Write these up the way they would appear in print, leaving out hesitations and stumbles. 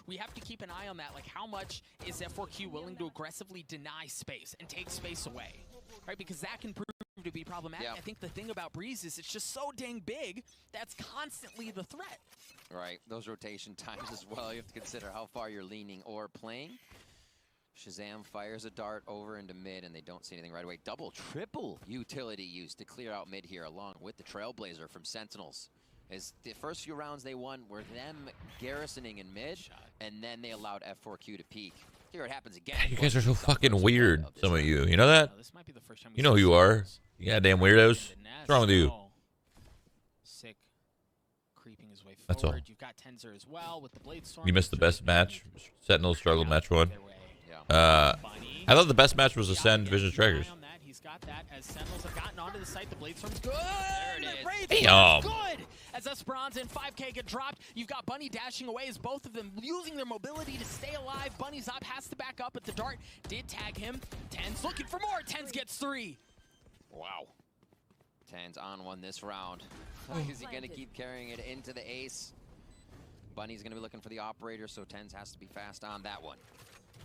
we have to keep an eye on that. Like, how much is F4Q willing to aggressively deny space and take space away, right? Because that can prove to be problematic. I think the thing about Breeze is it's just so dang big, that's constantly the threat. Right, those rotation times as well. You have to consider how far you're leaning or playing. Shazam fires a dart over into mid, and they don't see anything right away. Double, triple utility use to clear out mid here, along with the Trailblazer from Sentinels. As the first few rounds they won were them garrisoning in mid, and then they allowed F4Q to peek. Here it happens again. You guys are so fucking weird, some of you. You know that? This might be the first time you know who you are. You goddamn weirdos. What's wrong with you? Sick. Creeping his way forward. That's all. You've got Tenzer as well with the Blade Storm. You missed the best match. Sentinels struggled match one. I thought the best match was Ascend Vision Strikers. He's got that as Sentinels have gotten onto the site. The Blade Storm's good. There it is. Good. As Esperanza and 5K get dropped, you've got Bunny dashing away as both of them using their mobility to stay alive. Bunny's up, has to back up, but the dart did tag him. Tens looking for more. Tens gets 3. Wow. Tens on one this round. Is he going to keep carrying it into the ace? Bunny's going to be looking for the operator, so Tens has to be fast on that one.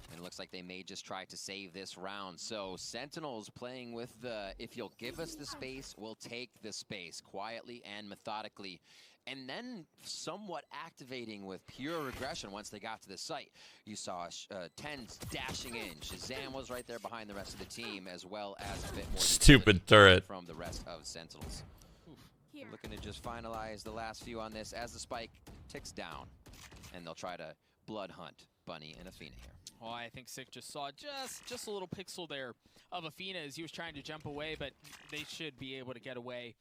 And it looks like they may just try to save this round. So Sentinels playing with the, if you'll give us the space, we'll take the space quietly and methodically. And then somewhat activating with pure aggression once they got to the site. You saw Tens dashing in. Shazam was right there behind the rest of the team, as well as a bit more stupid turret from the rest of Sentinels. Looking to just finalize the last few on this as the spike ticks down. And they'll try to blood hunt Bunny and Athena here. Oh, I think Sick just saw just a little pixel there of Athena as he was trying to jump away, but they should be able to get away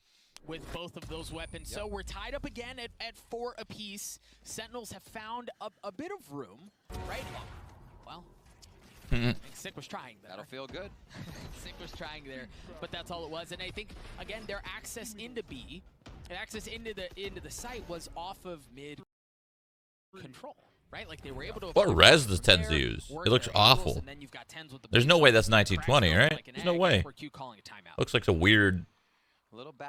with both of those weapons. So we're tied up again at 4 apiece. Sentinels have found a bit of room, right? Well, I think Sick was trying there. That'll feel good. Sick was trying there, but that's all it was. And I think, again, their access into B, and access into the site was off of mid control. Right? Like they were able to. What res does Tens use? It looks awful. There's no way that's 1920, right? There's no way. Looks like a weird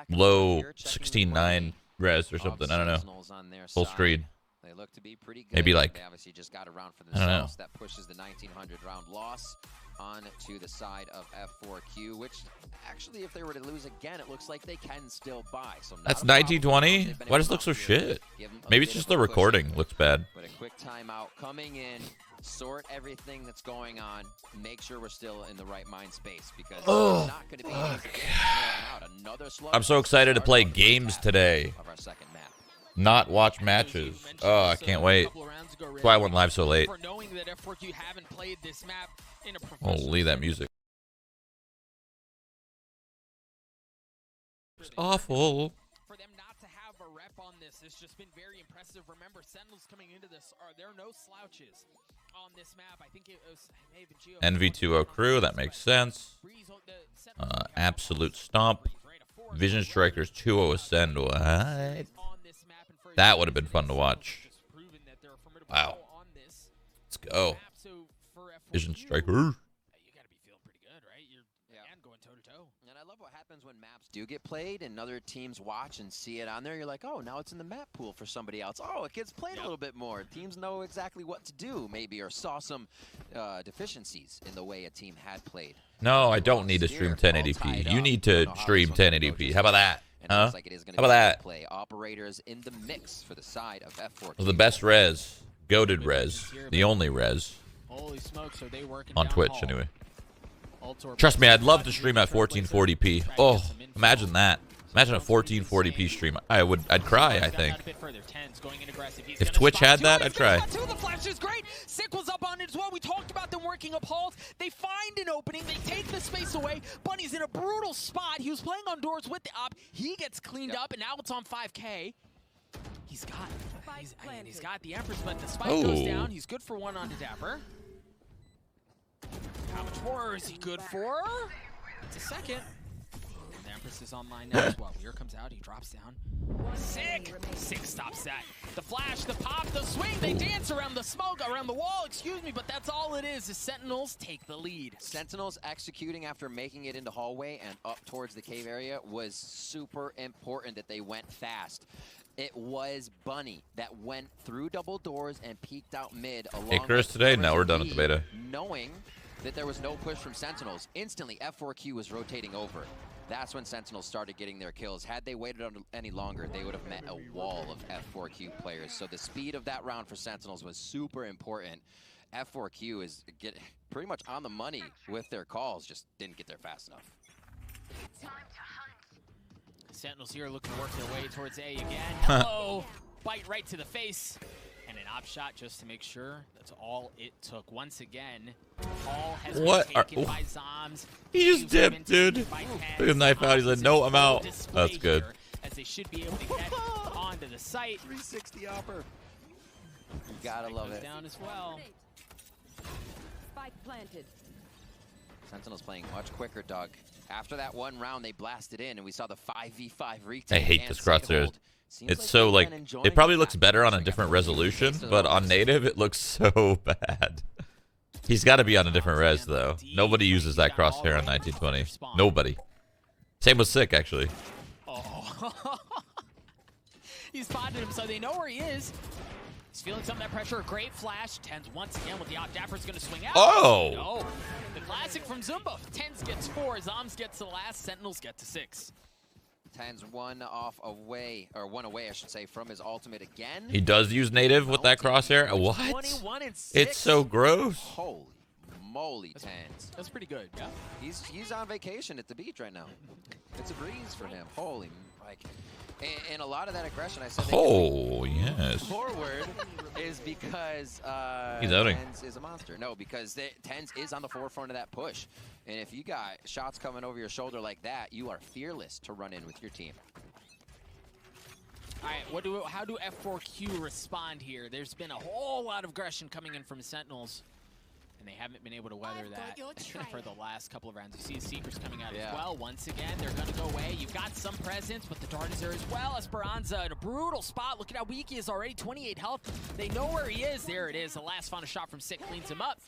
low 16:9 res or something. I don't know. Full screen. They look to be pretty good. Maybe like, they obviously just got around for I don't know. That pushes the 1900 round loss on to the side of F4Q, which actually, if they were to lose again, it looks like they can still buy. So that's 1920. Why does it look so shit? Maybe it's just the recording looks bad. But a quick timeout coming in, sort everything that's going on, make sure we're still in the right mind space because it's not going to be another slug. I'm so excited to play games today. Of our second map. Not watch matches. Oh, I can't wait. That's why I went live so late. Holy, that music. It's awful. For them not to have a rep on this, it's just been very impressive. Remember, Sentinels coming into this, there are no slouches on this map. I think it was NV2O crew, that makes sense. Absolute stomp. Vision Strikers 2-0 Ascend. What? That would have been fun to watch. Wow. Let's go. Vision Striker. You gotta be feeling pretty good, right? You're going toe to toe. And I love what happens when maps do get played and other teams watch and see it on there. You're like, oh, now it's in the map pool for somebody else. Oh, it gets played a little bit more. Teams know exactly what to do, maybe, or saw some deficiencies in the way a team had played. No, I don't need to stream 1080p. You need to stream 1080p. How about that? Huh? How about that? Play operators in the mix for the side of F4. The best res, goated res, the only res. Holy smokes, are they working on Twitch anyway? Trust me, I'd love to stream at 1440p. Oh, imagine that. Imagine a 1440p stream. I'd cry, I think. If Twitch had that, I'd cry. The flash is great. Sick was up on it as well. We talked about them working up halls. They find an opening. They take the space away. Bunny's in a brutal spot. He was playing on doors with the op. He gets cleaned up, and now it's on 5K. He's got the Empress, but the spike goes down. He's good for one onto Dapper. How much more is he good for? It's a second. The Empress is online now as well. Weir comes out, he drops down. Sick! Sick stops that. The flash, the pop, the swing, they dance around the smoke, around the wall, excuse me, but that's all it is Sentinels take the lead. Sentinels executing after making it into hallway and up towards the cave area was super important that they went fast. It was Bunny that went through double doors and peeked out mid along Hey, Chris, today? No, we're done with the beta. Knowing that there was no push from Sentinels, instantly F4Q was rotating over. That's when Sentinels started getting their kills. Had they waited any longer, they would have met a wall of F4Q players. So the speed of that round for Sentinels was super important. F4Q is pretty much on the money with their calls, just didn't get there fast enough. Sentinels here looking to work their way towards A again. Hello! Bite right to the face. And an op shot just to make sure that's all it took. Once again, all has been taken by Zoms. He just dipped, dude. Took his knife out. He said, no, I'm out. That's good. As they should be able to get onto the site. 360 upper. You gotta love it. Down as well. Spike planted. Sentinels playing much quicker, Doug. After that one round, they blasted in, and we saw the 5v5 retake. I hate this crosshair. It's so, like, it probably looks better on a different resolution, but on native, it looks so bad. He's got to be on a different res, though. Nobody uses that crosshair on 1920. Nobody. Same with Sick, actually. Oh. He spotted him, so they know where he is. He's feeling some of that pressure. Great flash. Tens once again with the op. Dapper's going to swing out. Oh! No. The classic from Zumba. Tens gets 4. Zoms gets the last. Sentinels get to 6. Tens one away, I should say, from his ultimate again. He does use native with that crosshair? What? 21 and 6. It's so gross. Holy moly, Tens. That's pretty good, yeah. He's on vacation at the beach right now. It's a breeze for him. Holy, like, and a lot of that aggression, I said. Oh, yes. Forward is because he's outing. Tens is a monster. No, because Tens is on the forefront of that push. And if you got shots coming over your shoulder like that, you are fearless to run in with your team. All right, how do F4Q respond here? There's been a whole lot of aggression coming in from Sentinels, and they haven't been able to weather that for the last couple of rounds. You see Seekers coming out as well. Once again, they're going to go away. You've got some presence, but the dart is there as well. Esperanza in a brutal spot. Look at how weak he is already, 28 health. They know where he is. There it is. The last final shot from Sick cleans him up.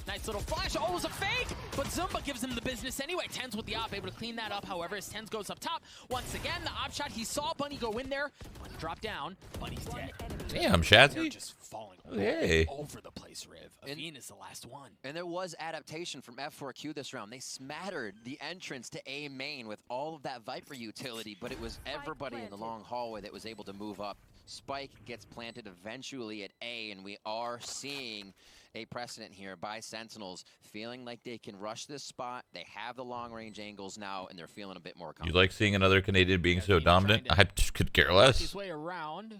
Nice little flash. Oh, it was a fake, but Zumba gives him the business anyway. Tens with the op, able to clean that up. However, as Tens goes up top, once again, the op shot, he saw Bunny go in there. Bunny dropped down. Bunny's dead. Damn, Shazzy. They're just falling over the place, Riv. Aveen is the last one. And there was adaptation from F4Q this round. They smattered the entrance to A main with all of that Viper utility, but it was everybody in the long hallway that was able to move up. Spike gets planted eventually at A, and we are seeing a precedent here by Sentinels, feeling like they can rush this spot. They have the long-range angles now, and they're feeling a bit more confident. You like seeing another Canadian being so dominant? I could care less. His way around.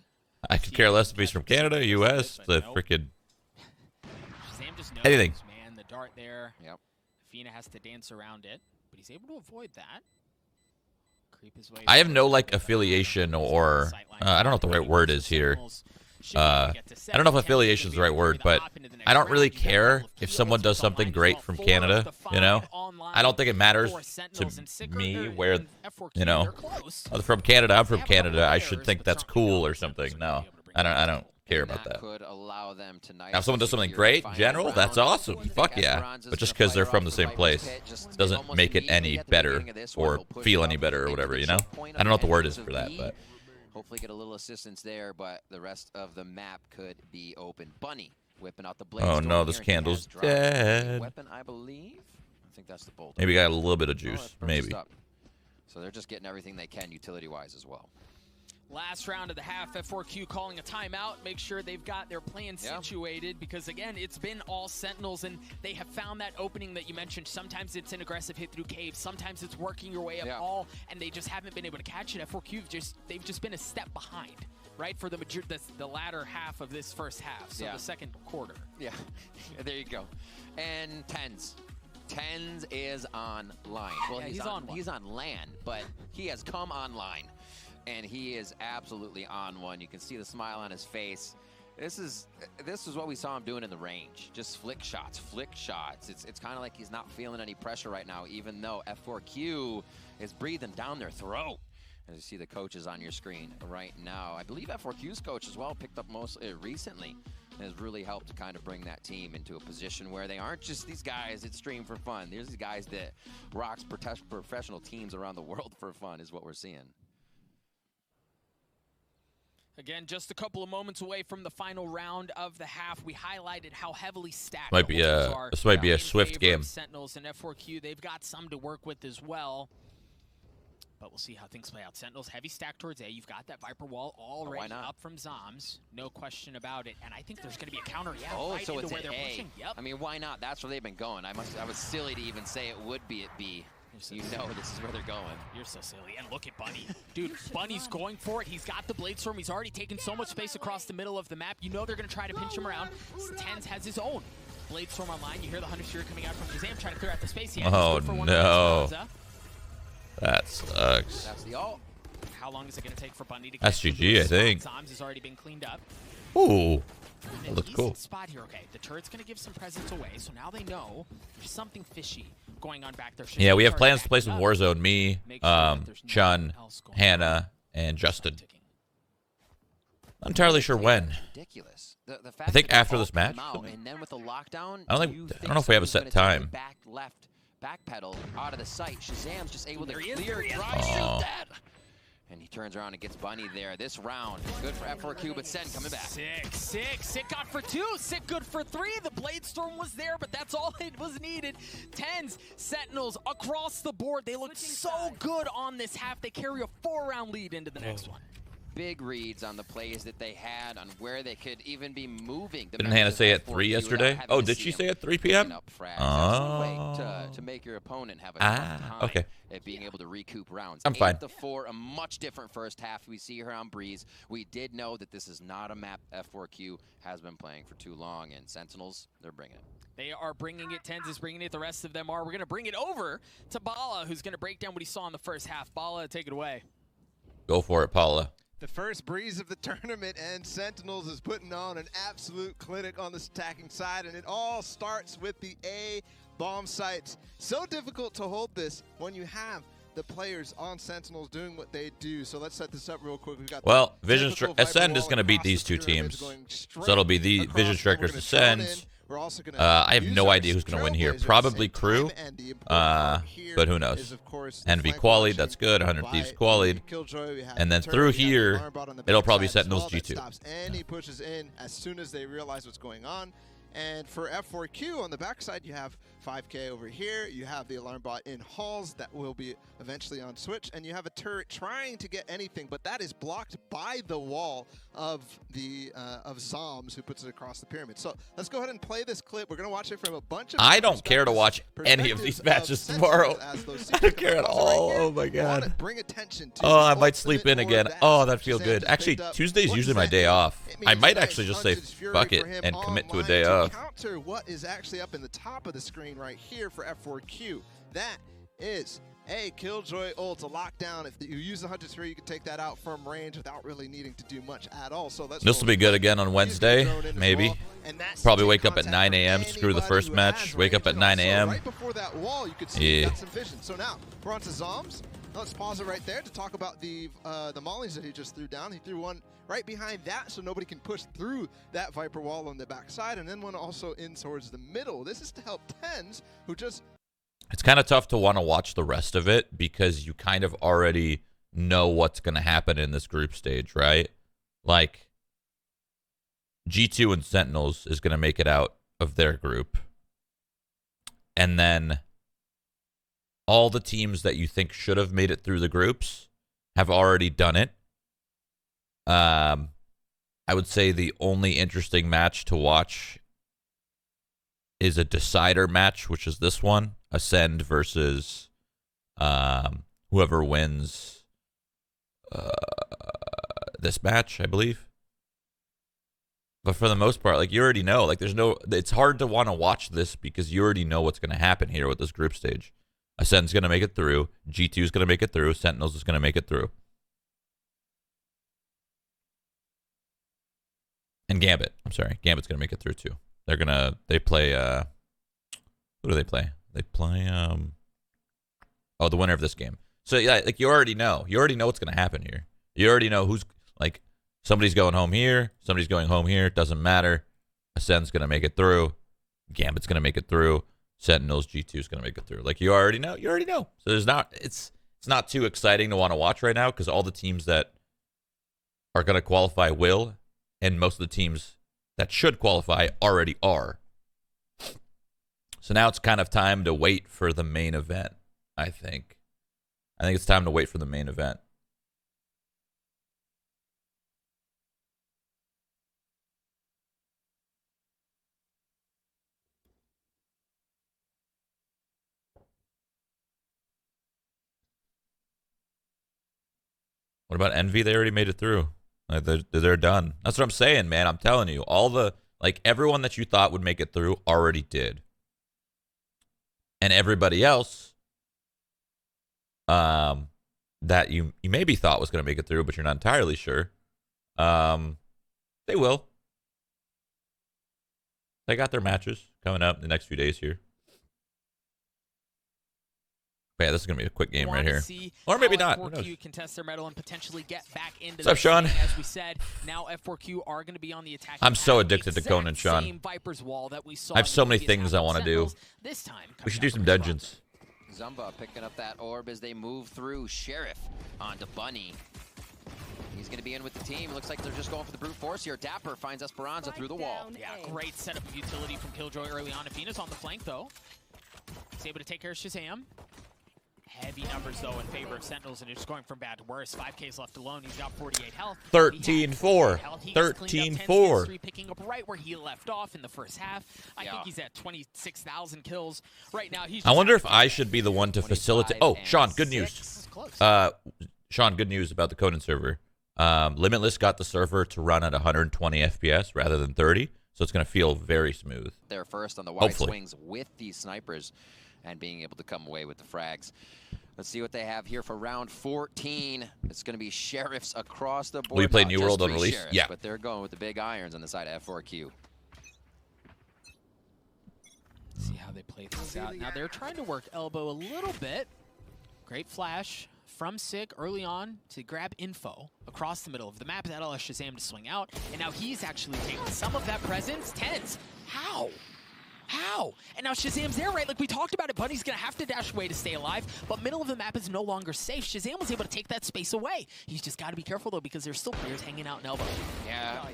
I could care less if he's from Canada, U.S., the freaking anything. Man, the dart there. Yep. Fina has to dance around it, but he's able to avoid that. Creep his way. I have no like affiliation or I don't know what the right word is here. I don't know if affiliation is the right word, but I don't really care if someone does something great from Canada, you know? I don't think it matters to me where, you know, from Canada, I'm from Canada, I should think that's cool or something. No, I don't care about that. Now, if someone does something great in general, that's awesome. Fuck yeah. But just because they're from the same place doesn't make it any better or feel any better or whatever, you know? I don't know what the word is for that, but... Hopefully get a little assistance there, but the rest of the map could be open. Bunny whipping out the blade. Oh no, this candle's dead. Weapon, I believe. I think that's the bolt. Maybe got a little bit of juice, maybe. So they're just getting everything they can utility-wise as well. Last round of the half, F4Q calling a timeout. Make sure they've got their plan situated because, again, it's been all Sentinels, and they have found that opening that you mentioned. Sometimes it's an aggressive hit through caves. Sometimes it's working your way up all, and they just haven't been able to catch it. F4Q, they've just been a step behind, right, for the latter half of this first half, so the second quarter. Yeah, there you go. And Tens. Tens is online. Well, he's on land, but he has come online. And he is absolutely on one. You can see the smile on his face. This is what we saw him doing in the range. Just flick shots. It's kind of like he's not feeling any pressure right now, even though F4Q is breathing down their throat. As you see the coaches on your screen right now. I believe F4Q's coach as well picked up most recently. And has really helped to kind of bring that team into a position where they aren't just these guys that stream for fun. There's these guys that rocks professional teams around the world for fun is what we're seeing. Again, just a couple of moments away from the final round of the half. We highlighted how heavily stacked Might be the teams are. this might be a in swift favor game. of Sentinels and F4Q. They've got some to work with as well. But we'll see how things play out. Sentinels heavy stack towards A. You've got that Viper wall already up from Zoms. No question about it. And I think there's going to be a counter. Yeah, right so into it's where at they're A. pushing. Yep. I mean, why not? That's where they've been going. I was silly to even say it would be at B. You know this is where they're going. You're so silly. And look at Bunny. Dude, Bunny's going for it. He's got the Bladestorm. He's already taken so much space across the middle of the map. You know they're going to try to pinch him around. Tens has his own Bladestorm online. You hear the Hunter Shearer coming out from Shazam trying to clear out the space. Oh, no. That sucks. That's the ult. How long is it going to take for Bunny to get That's GG, I think. Zoms has already been cleaned up. Ooh. That looks cool. Spot here. Okay, the turret's going to give some presence away, so now they know there's something fishy going on back there. Yeah, we have plans to play some Warzone. Me, Chun, Hannah, and Justin. Not entirely sure when. Ridiculous. I think after this match. And then with the lockdown, I don't know if we have a set time. Back left, back pedal out of the sight. Shazam's just able to clear, Oh. dead. And he turns around and gets Bunny there. This round, good for F4Q, but Sen coming back. Sick got for 2, Sick good for 3. The Bladestorm was there, but that's all it was needed. Tens, Sentinels across the board. They look so good on this half. They carry a 4-round lead into the next one. Big reads on the plays that they had on where they could even be moving. Didn't Hannah say at 3 yesterday? Oh, did she say at 3 p.m.? Oh. To make your opponent have a tough time okay. at being able to recoup rounds. I'm fine. 8-4, a much different first half. We see her on Breeze. We did know that this is not a map F4Q has been playing for too long, and Sentinels, they're bringing it. They are bringing it. Tens is bringing it. The rest of them are. We're going to bring it over to Bala, who's going to break down what he saw in the first half. Bala, take it away. Go for it, Paula. The first Breeze of the tournament, and Sentinels is putting on an absolute clinic on the attacking side, and it all starts with the A bomb sites. So difficult to hold this when you have the players on Sentinels doing what they do. So let's set this up real quick. We've got Ascend is going to beat these two teams. So it'll be the Vision Strikers Ascend. I have no idea who's going to win here. Probably Crew, but who knows? Envy Qualied, that's good. 100 Thieves Qualied. And then through here, it'll probably be Sentinels G2. And he pushes in as soon as they realize what's going on. And for F4Q on the backside, you have 5K over here. You have the alarm bot in halls that will be eventually on switch, and you have a turret trying to get anything, but that is blocked by the wall of the of Zoms, who puts it across the pyramid. So let's go ahead and play this clip. We're gonna watch it from a bunch of. I don't care to watch any of these matches tomorrow. I don't care at all. Oh my god. Bring attention to I might sleep in again. Oh, that feels good. Actually, Tuesday's usually my day off. I might actually just say fuck it and commit to a day off. Counter what is actually up in the top of the screen right here for F4Q. That is a Killjoy ult, a lockdown. If you use the Hunter Shearer, you can take that out from range without really needing to do much at all. So this will be good again on Wednesday, maybe. Probably wake up at 9 a.m. Screw the first match. Wake up at 9 a.m. Right before that wall, you could see got some vision. So now we're on to Zoms. Let's pause it right there to talk about the mollies that he just threw down. He threw one right behind that so nobody can push through that Viper wall on the backside, and then one also in towards the middle. This is to help Tens, who just... It's kind of tough to want to watch the rest of it because you kind of already know what's going to happen in this group stage, right? Like, G2 and Sentinels is going to make it out of their group. And then all the teams that you think should have made it through the groups have already done it. I would say the only interesting match to watch is a decider match, which is this one. Ascend versus whoever wins this match, I believe. But for the most part, like, you already know. Like, it's hard to want to watch this because you already know what's going to happen here with this group stage. Ascend's going to make it through. G2 is going to make it through. Sentinels is going to make it through. And Gambit. I'm sorry. Gambit's going to make it through, too. They play, who do they play? They play, the winner of this game. So, yeah, like, you already know. You already know what's going to happen here. You already know who's, like, somebody's going home here. Somebody's going home here. Doesn't matter. Ascend's going to make it through. Gambit's going to make it through. Sentinels, G2 is going to make it through. Like, you already know. You already know. So it's not too exciting to want to watch right now because all the teams that are going to qualify will, and most of the teams that should qualify already are. So now it's kind of time to wait for the main event, I think. I think it's time to wait for the main event. What about Envy? They already made it through. Like they're done. That's what I'm saying, man. I'm telling you. All the, like, everyone that you thought would make it through already did. And everybody else that you maybe thought was going to make it through, but you're not entirely sure, they will. They got their matches coming up in the next few days here. Yeah, this is going to be a quick game right here. Or maybe not. F4Q can test their medal and potentially get back into What's up, Sean? As we said, now F4Q are going to be on the attack. I'm so addicted to Conan, Sean. I have so many things I want to do. This time, we should do some dungeons. Zumba picking up that orb as they move through. Sheriff onto Bunny. He's going to be in with the team. Looks like they're just going for the brute force here. Dapper finds Esperanza through the wall. Yeah, great setup of utility from Killjoy early on. Afina's on the flank, though. He's able to take care of Shazam. Heavy numbers, though, in favor of Sentinels, and it's going from bad to worse. 5K's left alone. He's got 48 health. 13-4. 13-4. Picking up right where he left off in the first half. I think he's at 26,000 kills right now. I wonder if I should be the one to facilitate. Oh, Sean, good news. Sean, good news about the Conan server. Limitless got the server to run at 120 FPS rather than 30, so it's going to feel very smooth. They're first on the wide swings with these snipers and being able to come away with the frags. Let's see what they have here for round 14. It's going to be Sheriffs across the board. Will you play New World on release? Yeah. But they're going with the big irons on the side of F4Q. See how they play things out. Now they're trying to work elbow a little bit. Great flash from Sig early on to grab info across the middle of the map. That allows Shazam to swing out. And now he's actually taking some of that presence. Tens. How? How? And now Shazam's there, right? Like we talked about it, Bunny's going to have to dash away to stay alive, but middle of the map is no longer safe. Shazam was able to take that space away. He's just got to be careful, though, because there's still players hanging out in elbow. Yeah.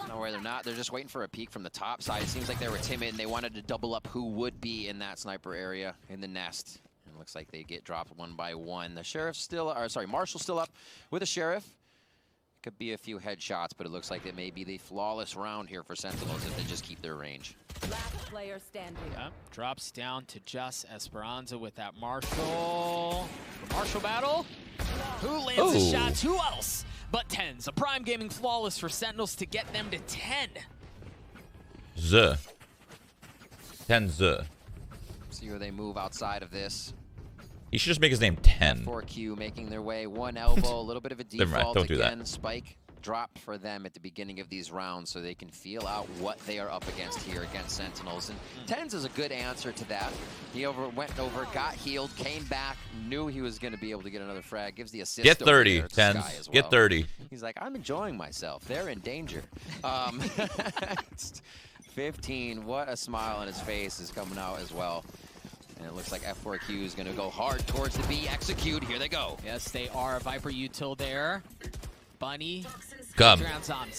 No, where they're not. They're just waiting for a peek from the top side. It seems like they were timid, and they wanted to double up who would be in that sniper area in the nest. And it looks like they get dropped one by one. The Sheriff's still, or sorry, Marshall's still up with a Sheriff. Could be a few headshots, but it looks like it may be the flawless round here for Sentinels if they just keep their range. Last player standing. Yep. Drops down to just Esperanza with that Marshall. The Marshall battle. Who lands the shots? Who else but Tens? A Prime Gaming flawless for Sentinels to get them to 10. Tens. See where they move outside of this. He should just make his name 10. F4Q making their way. One elbow, a little bit of a default. Don't do again. that. Spike dropped for them at the beginning of these rounds so they can feel out what they are up against here against Sentinels. And Tens is a good answer to that. He went over, got healed, came back, knew he was going to be able to get another frag. Gives the assist. Get 30, Tens. Get 30. He's like, I'm enjoying myself. They're in danger. 15. What a smile on his face is coming out as well. And it looks like F4Q is going to go hard towards the B. Execute. Here they go. Yes, they are. Viper util there. Bunny. Come.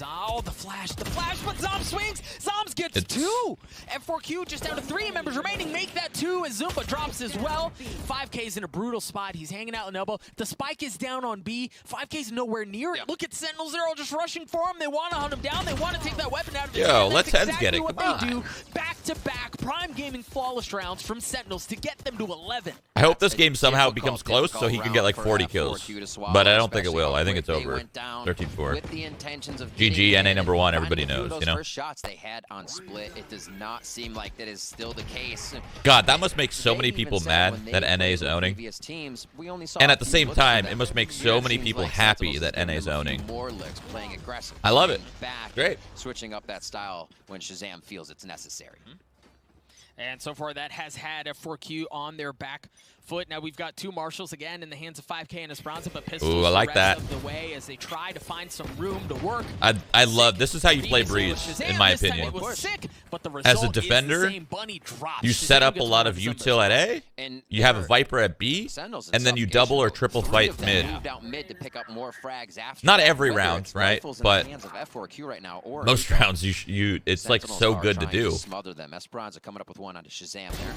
Oh, the flash, but Zom swings. Zoms gets 2. F4Q just down to 3 members remaining. Make that 2 as Zumba drops as well. 5K's in a brutal spot. He's hanging out in elbow. The spike is down on B. 5K's nowhere near it. Look at Sentinels. They're all just rushing for him. They want to hunt him down. They want to take that weapon out of his hand. Let Tens get it. What they do. Back-to-back Prime Gaming flawless rounds from Sentinels to get them to 11. I hope this game somehow becomes close so he can get like 40 kills. But I don't think it will. I think it's over. 13-4. Intentions of GG, NA number 1, everybody knows, you know? First shots they had on split, it does not seem like that is still the case. God, that must make so many people mad that NA is owning. And at the same time, it must make so many people happy that NA is owning. Playing aggressive. I love it. Back, great. Switching up that style when Shazam feels it's necessary. And so far, that has had F4Q on their back foot. Now we've got two Marshals again in the hands of 5K and Esperanza, but pistols Ooh, I like the rest that. of the way as they try to find some room to work. I love this is how you play Breeze, in my opinion. It was sick, but the As a result is defender, the same. Bunny drops. you set up a lot of util at A, And you have a Viper at B, Sentinels and then you double or triple fight mid. Moved out mid to pick up more frags after Not that. every Whether round, it's right? rifles in But the hands of F4Q right now, or most rounds it's like Sentinels so are good to trying do. Smother them. Esperanza coming up with one onto Shazam there.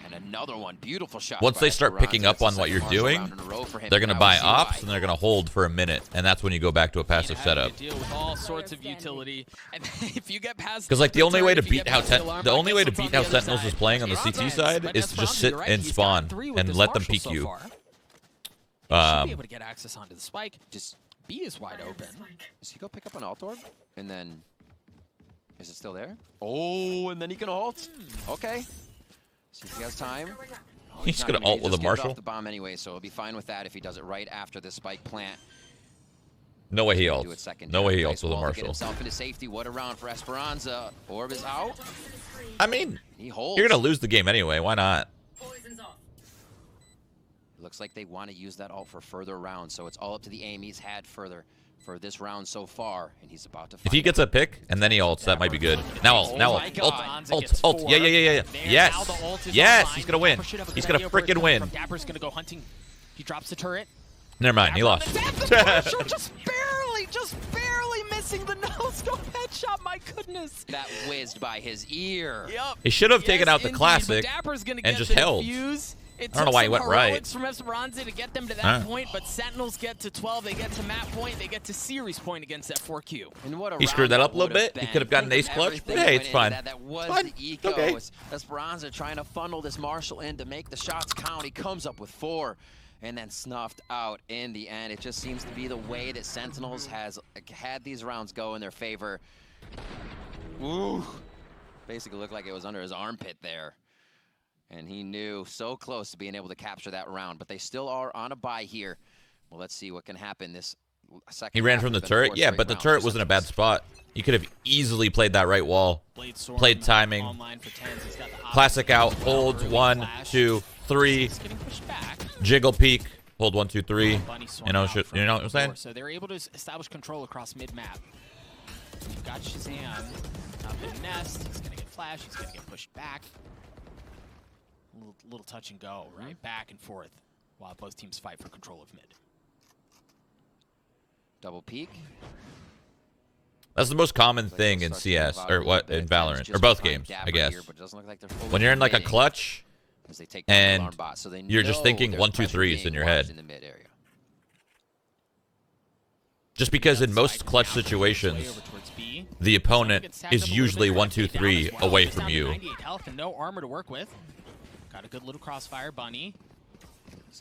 And another one, beautiful shot. Once by they start Esperanza. picking up That's the on what second you're Marshal doing, round in a row for him. they're gonna Now buy we see ops why. and they're gonna hold for a minute, and that's when you go back to a passive setup. Deal with all sorts of utility, and if you get past, Because like the only way to if you beat get how past the alarm, the only way to pistols beat on how the other Sentinels is side. playing on the Esperanza CT is, side but is to just Esperanza, sit you're right, and he's got spawn 3 with and this let them Marshal peek so you. far. Should be able to get access onto the spike. Just B is wide open. does he go pick up an alt orb? And then is it still there? Oh, and then he can ult. Okay. See if he has time. Oh, He's not gonna even- he ult with just a gave it Marshal. off the bomb anyway, so he'll be fine with that if he does it right after the spike plant. No way he Do it ults. second. No way he Nice ults with a wall to get Marshal. himself into safety. What a round for Esperanza. Orb is out. I mean, He holds. you're gonna lose the game anyway. Why not? Looks like they want to use that ult for further rounds, so it's all up to the aim he's had further for this round so far, and he's about to find If he gets a pick and then he ults, that might be good. Now ult. Now my ult. God. Ult. Yeah. Yes. Yes. He's gonna win. He's gonna freaking win. Dapper's gonna go hunting. He drops the turret. Never mind. He lost. Marshall just barely missing the no-scope headshot. My goodness. that whizzed by his ear. Yep. He should have taken out the indeed, classic but Dapper's gonna and get just the held. defuse. It I don't know why he took went some right. heroics from Esperanza to get them to that Huh. point, but Sentinels get to 12, they get to map point, they get to series point against F4Q. And what a He screwed round that up a little would've bit. He been. could have gotten an Think ace of clutch, everything but hey, that it's went into fine. That was Fine. the eco. Okay. Esperanza trying to funnel this Marshal in to make the shots count. He comes up with 4 and then snuffed out in the end. It just seems to be the way that Sentinels has had these rounds go in their favor. Ooh. Basically looked like it was under his armpit there. And he knew so close to being able to capture that round, but they still are on a bye here. Well, let's see what can happen this second. He ran half. from the It's been 4 turret. Yeah, straight but the rounds turret for was in a bad Sentinels. spot. He could have easily played that right wall. Played timing. Online for tens. He's got the Classic out. option as well. Holds Early 1, flash. 2, 3. He's getting pushed back. Jiggle peek. Hold 1, 2, 3. Bunny swung You know, out shit, from you know what I'm saying? four, so they're able to establish control across mid-map. You've got Shazam up in nest. He's gonna get flash. He's gonna get pushed back. Little touch and go, right? Back and forth while both teams fight for control of mid. Double peek. That's the most common thing in Starts to move CS, out or a little what, bit. in Tens Valorant, just or both behind games, Dapper I guess. here, but it doesn't look like they're fully When you're in like a committing clutch, as they take down the and alarm bot, so they you're just know thinking their 1, 2, pressure 3s being in your watched head. in the mid area. just because in most Side clutch down, way situations, over towards B. the opponent Gets tagged is up a little usually bit, 1, 2, down 3 as well. away Just from down to you. 98 health and no armor to work with. Got a good little crossfire, Bunny.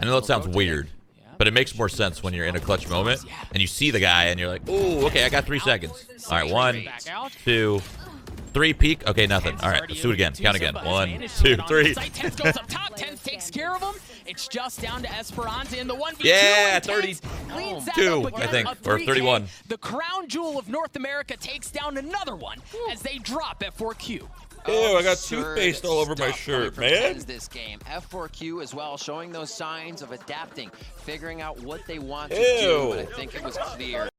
I know that sounds rotating. weird, Yeah. but it makes more sense when you're in a clutch moment and you see the guy and you're like, ooh, okay, I got 3 seconds. All right, 1, Back out. 2, 3, peek. Okay, nothing. All right, let's do it again. Count again. 1, 2, 3. Tens goes up top. Tens takes care of him. It's just down to Esperanza in the 1v2. Yeah, and Tens 32, cleans that up I again, think, a or 3K. 31. The crown jewel of North America takes down another one as they drop F4Q. Ew, I got Absurd toothpaste all over my stuff shirt, coming from man. Tens this game. F4Q as well, showing those signs of adapting, figuring out what they want to Ew. do, but I think it was clear.